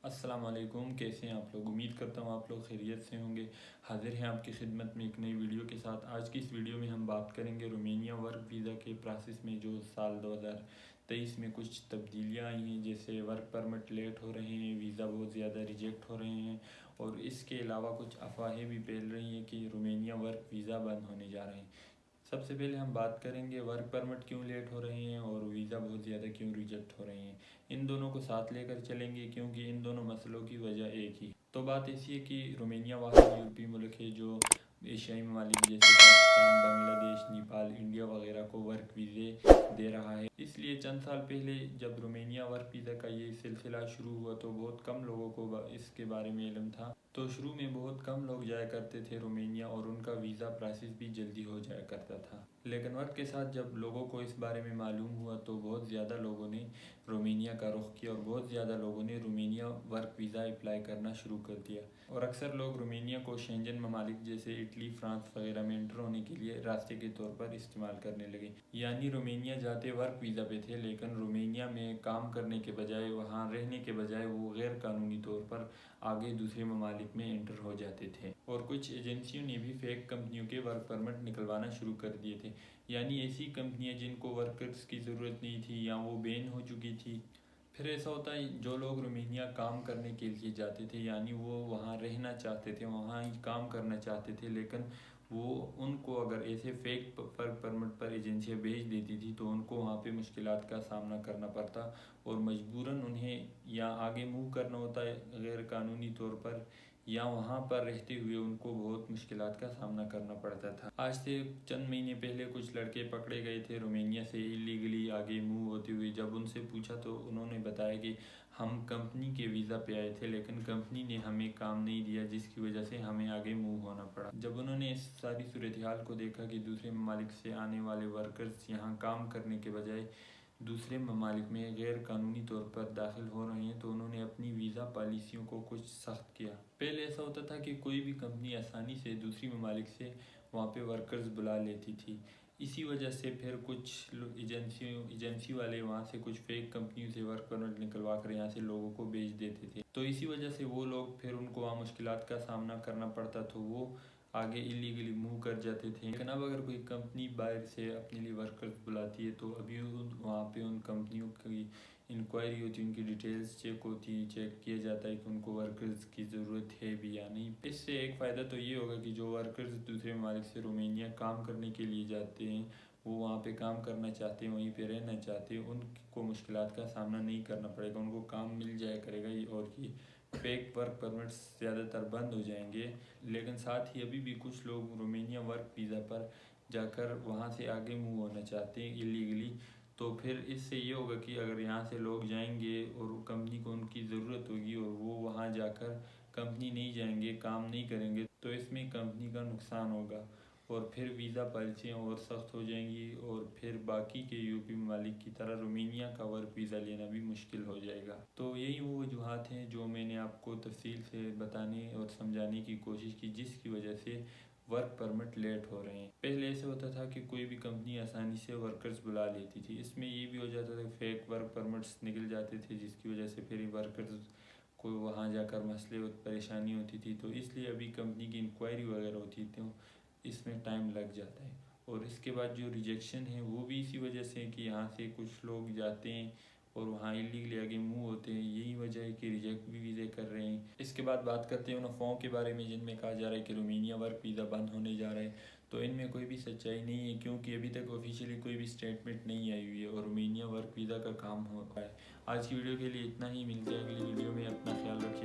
السلام علیکم، کیسے ہیں آپ لوگ؟ امید کرتا ہوں آپ لوگ خیریت سے ہوں گے۔ حاضر ہیں آپ کی خدمت میں ایک نئی ویڈیو کے ساتھ۔ آج کی اس ویڈیو میں ہم بات کریں گے رومینیا ورک ویزا کے پروسیس میں جو سال 2023 میں کچھ تبدیلیاں آئی ہیں، جیسے ورک پرمٹ لیٹ ہو رہے ہیں، ویزا بہت زیادہ ریجیکٹ ہو رہے ہیں، اور اس کے علاوہ کچھ افواہیں بھی پھیل رہی ہیں کہ رومینیا ورک ویزا بند ہونے جا رہے ہیں۔ سب سے پہلے ہم بات کریں گے ورک پرمٹ کیوں لیٹ ہو رہے ہیں اور ویزا بہت زیادہ کیوں ریجیکٹ ہو رہے ہیں۔ ان دونوں کو ساتھ لے کر چلیں گے کیونکہ ان دونوں مسئلوں کی وجہ ایک ہی۔ تو بات ایسی ہے کہ رومینیا واحد یورپی ملک ہے جو ایشیائی ممالک جیسے پاکستان، بنگلہ دیش، نیپال، انڈیا وغیرہ کو ورک ویزے دے رہا ہے۔ اس لیے چند سال پہلے جب رومینیا ورک ویزا کا یہ سلسلہ شروع ہوا تو بہت کم لوگوں کو اس کے بارے میں علم تھا۔ تو شروع میں بہت کم لوگ جایا کرتے تھے رومینیا، اور ان کا ویزا پروسیس بھی جلدی ہو جایا کرتا تھا۔ لیکن وقت کے ساتھ جب لوگوں کو اس بارے میں معلوم ہوا تو بہت زیادہ لوگوں نے رومینیا کا رخ کیا، اور بہت زیادہ لوگوں نے رومینیا ورک ویزا اپلائی کرنا شروع کر دیا، اور اکثر لوگ رومینیا کو شینجن ممالک جیسے اٹلی، فرانس وغیرہ میں انٹر ہونے کے لیے راستے کے طور پر استعمال کرنے لگے۔ یعنی رومینیا جاتے ورک ویزا پہ تھے، لیکن رومینیا میں کام کرنے کے بجائے، وہاں رہنے کے بجائے وہ غیر قانونی طور پر آگے دوسرے ممالک میں انٹر ہو جاتے تھے۔ اور کچھ ایجنسیوں نے بھی فیک کمپنیوں کے ورک پرمٹ نکلوانا شروع کر دیے تھے، یعنی ایسی کمپنیاں جن کو ورکرز کی ضرورت نہیں تھی یا وہ بین ہو چکی تھی۔ پھر ایسا ہوتا ہے جو لوگ رومینیا کام کرنے کے لیے جاتے تھے، یعنی وہ وہاں رہنا چاہتے تھے، وہاں ہی کام کرنا چاہتے تھے، لیکن وہ ان کو اگر ایسے فیک ورک پرمٹ پر ایجنسیاں بھیج دیتی تھی تو ان کو وہاں پہ مشکلات کا سامنا کرنا پڑتا، اور مجبوراً انہیں یا آگے موو کرنا ہوتا ہے غیر قانونی طور پر، یا وہاں پر رہتے ہوئے ان کو بہت مشکلات کا سامنا کرنا پڑتا تھا۔ آج سے چند مہینے پہلے کچھ لڑکے پکڑے گئے تھے رومینیا سے ایلیگلی آگے موو ہوتے ہوئے۔ جب ان سے پوچھا تو انہوں نے بتایا کہ ہم کمپنی کے ویزا پہ آئے تھے، لیکن کمپنی نے ہمیں کام نہیں دیا، جس کی وجہ سے ہمیں آگے موو ہونا پڑا۔ جب انہوں نے اس ساری صورتحال کو دیکھا کہ دوسرے ممالک سے آنے والے ورکرز یہاں کام کرنے کے بجائے دوسرے ممالک میں غیر قانونی طور پر داخل ہو رہے ہیں، تو انہوں نے اپنی ویزا پالیسیوں کو کچھ سخت کیا۔ پہلے ایسا ہوتا تھا کہ کوئی بھی کمپنی آسانی سے دوسری ممالک سے وہاں پہ ورکرز بلا لیتی تھی۔ اسی وجہ سے پھر کچھ ایجنسی والے وہاں سے کچھ فیک کمپنیوں سے ورک پرمٹ نکلوا کر یہاں سے لوگوں کو بھیج دیتے تھے، تو اسی وجہ سے وہ لوگ پھر ان کو وہاں مشکلات کا سامنا کرنا پڑتا، تو وہ آگے ایلیگلی موو کر جاتے تھے۔ لیکن اب اگر کوئی کمپنی باہر سے اپنے لیے ورکرز بلاتی ہے تو ابھی وہاں پہ ان کمپنیوں کی انکوائری ہوتی ہے، ان کی ڈیٹیلز چیک ہوتی ہیں، چیک کیا جاتا ہے کہ ان کو ورکرز کی ضرورت ہے بھی یا نہیں۔ اس سے ایک فائدہ تو یہ ہوگا کہ جو ورکرز دوسرے ممالک سے رومینیا کام کرنے کے لیے جاتے ہیں، وہ وہاں پہ کام کرنا چاہتے ہیں، وہیں پہ رہنا چاہتے ہیں، ان کو مشکلات کا سامنا نہیں کرنا پڑے گا، ان کو کام مل جایا کرے گا، اور یہ فیک ورک پرمٹس زیادہ تر بند ہو جائیں گے۔ لیکن ساتھ ہی ابھی بھی کچھ لوگ رومینیا ورک ویزا پر جا کر وہاں سے آگے موو ہونا چاہتے ہیں ایلیگلی، تو پھر اس سے یہ ہوگا کہ اگر یہاں سے لوگ جائیں گے اور کمپنی کو ان کی ضرورت ہوگی اور وہ وہاں جا کر کمپنی نہیں جائیں گے، کام نہیں کریں گے، تو اس میں کمپنی کا نقصان ہوگا، اور پھر ویزا پالیسیاں اور سخت ہو جائیں گی، اور پھر باقی کے یورپی ممالک کی طرح رومینیا کا ورک ویزا لینا بھی مشکل ہو جائے گا۔ تو یہی وہ وجوہات ہیں جو میں نے آپ کو تفصیل سے بتانے اور سمجھانے کی کوشش کی، جس کی وجہ سے ورک پرمٹ لیٹ ہو رہے ہیں۔ پہلے ایسے ہوتا تھا کہ کوئی بھی کمپنی آسانی سے ورکرز بلا لیتی تھی، اس میں یہ بھی ہو جاتا تھا کہ فیک ورک پرمٹس نکل جاتے تھے، جس کی وجہ سے پھر ورکرز کو وہاں جا کر مسئلے اور پریشانی ہوتی تھی، تو اس لیے ابھی کمپنی کی انکوائری وغیرہ ہوتی تھی، اس میں ٹائم لگ جاتا ہے۔ اور اس کے بعد جو ریجیکشن ہے وہ بھی اسی وجہ سے کہ یہاں سے کچھ لوگ جاتے ہیں اور وہاں ایلیگلی آگے موو ہوتے ہیں، یہی وجہ ہے کہ ریجیکٹ بھی ویزے کر رہے ہیں۔ اس کے بعد بات کرتے ہیں ان افواہوں کے بارے میں جن میں کہا جا رہا ہے کہ رومینیا ورک ویزا بند ہونے جا رہا ہے۔ تو ان میں کوئی بھی سچائی نہیں ہے، کیونکہ ابھی تک آفیشیلی کوئی بھی اسٹیٹمنٹ نہیں آئی ہوئی ہے، اور رومینیا ورک ویزا کا کام ہو رہا ہے۔ آج کی ویڈیو کے لیے اتنا ہی، ملتے ہیں اگلی ویڈیو میں، اپنا خیال رکھیں۔